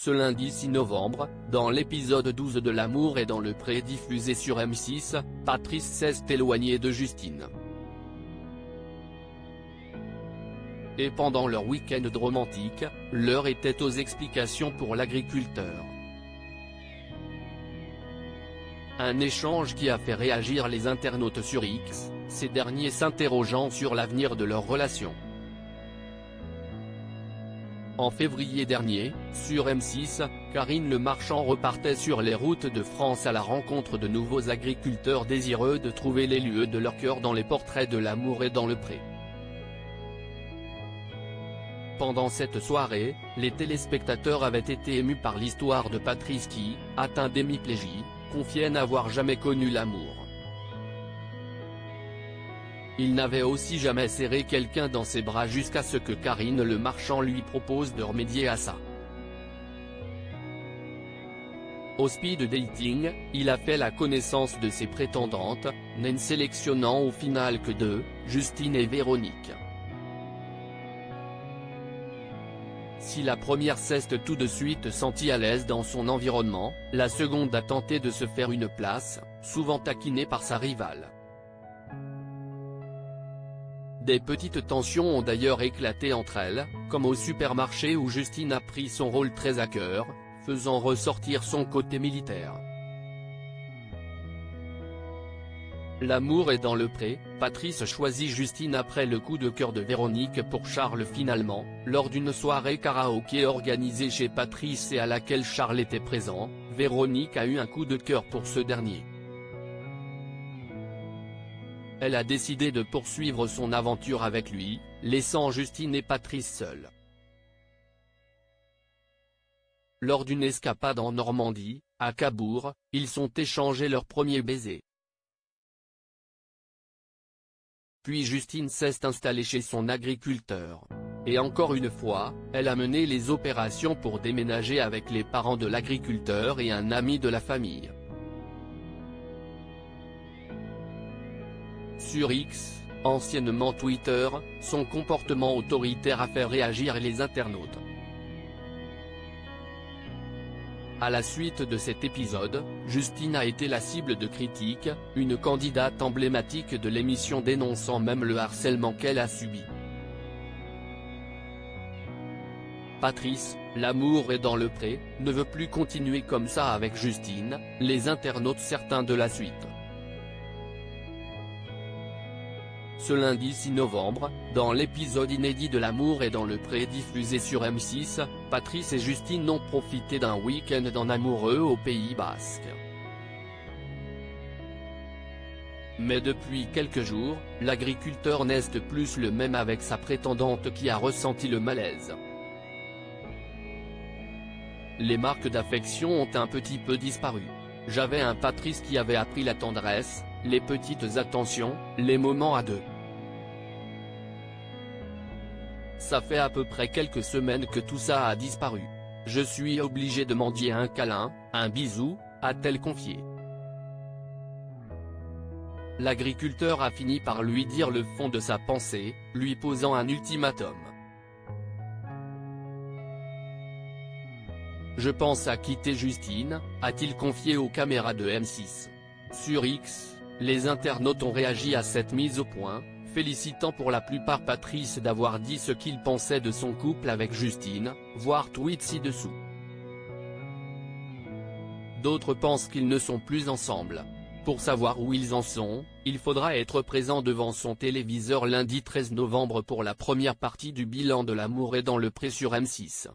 Ce lundi 6 novembre, dans l'épisode 12 de L'amour est dans le pré diffusé sur M6, Patrice s'est éloigné de Justine. Et pendant leur week-end romantique, l'heure était aux explications pour l'agriculteur. Un échange qui a fait réagir les internautes sur X, ces derniers s'interrogeant sur l'avenir de leur relation. En février dernier, sur M6, Karine Le Marchand repartait sur les routes de France à la rencontre de nouveaux agriculteurs désireux de trouver les lieux de leur cœur dans les portraits de l'amour et dans le pré. Pendant cette soirée, les téléspectateurs avaient été émus par l'histoire de Patrice qui, atteint d'hémiplégie, confiait n'avoir jamais connu l'amour. Il n'avait aussi jamais serré quelqu'un dans ses bras jusqu'à ce que Karine Le Marchand lui propose de remédier à ça. Au speed dating, il a fait la connaissance de ses prétendantes, n'en sélectionnant au final que deux, Justine et Véronique. Si la première s'est tout de suite sentie à l'aise dans son environnement, la seconde a tenté de se faire une place, souvent taquinée par sa rivale. Des petites tensions ont d'ailleurs éclaté entre elles, comme au supermarché où Justine a pris son rôle très à cœur, faisant ressortir son côté militaire. L'amour est dans le pré, Patrice choisit Justine après le coup de cœur de Véronique pour Charles finalement, lors d'une soirée karaoké organisée chez Patrice et à laquelle Charles était présent, Véronique a eu un coup de cœur pour ce dernier. Elle a décidé de poursuivre son aventure avec lui, laissant Justine et Patrice seuls. Lors d'une escapade en Normandie, à Cabourg, ils ont échangé leur premier baiser. Puis Justine s'est installée chez son agriculteur. Et encore une fois, elle a mené les opérations pour déménager avec les parents de l'agriculteur et un ami de la famille. Sur X, anciennement Twitter, son comportement autoritaire a fait réagir les internautes. À la suite de cet épisode, Justine a été la cible de critiques, une candidate emblématique de l'émission dénonçant même le harcèlement qu'elle a subi. Patrice, l'amour est dans le pré, ne veut plus continuer comme ça avec Justine, les internautes certains de la suite. Ce lundi 6 novembre, dans l'épisode inédit de L'amour est dans le pré diffusé sur M6, Patrice et Justine ont profité d'un week-end en amoureux au Pays Basque. Mais depuis quelques jours, l'agriculteur n'est plus le même avec sa prétendante qui a ressenti le malaise. Les marques d'affection ont un petit peu disparu. J'avais un Patrice qui avait appris la tendresse, les petites attentions, les moments à deux. Ça fait à peu près quelques semaines que tout ça a disparu. Je suis obligé de mendier un câlin, un bisou, a-t-elle confié. L'agriculteur a fini par lui dire le fond de sa pensée, lui posant un ultimatum. Je pense à quitter Justine, a-t-il confié aux caméras de M6. Sur X, les internautes ont réagi à cette mise au point, félicitant pour la plupart Patrice d'avoir dit ce qu'il pensait de son couple avec Justine, voir tweet ci-dessous. D'autres pensent qu'ils ne sont plus ensemble. Pour savoir où ils en sont, il faudra être présent devant son téléviseur lundi 13 novembre pour la première partie du bilan de L'amour est dans le pré sur M6.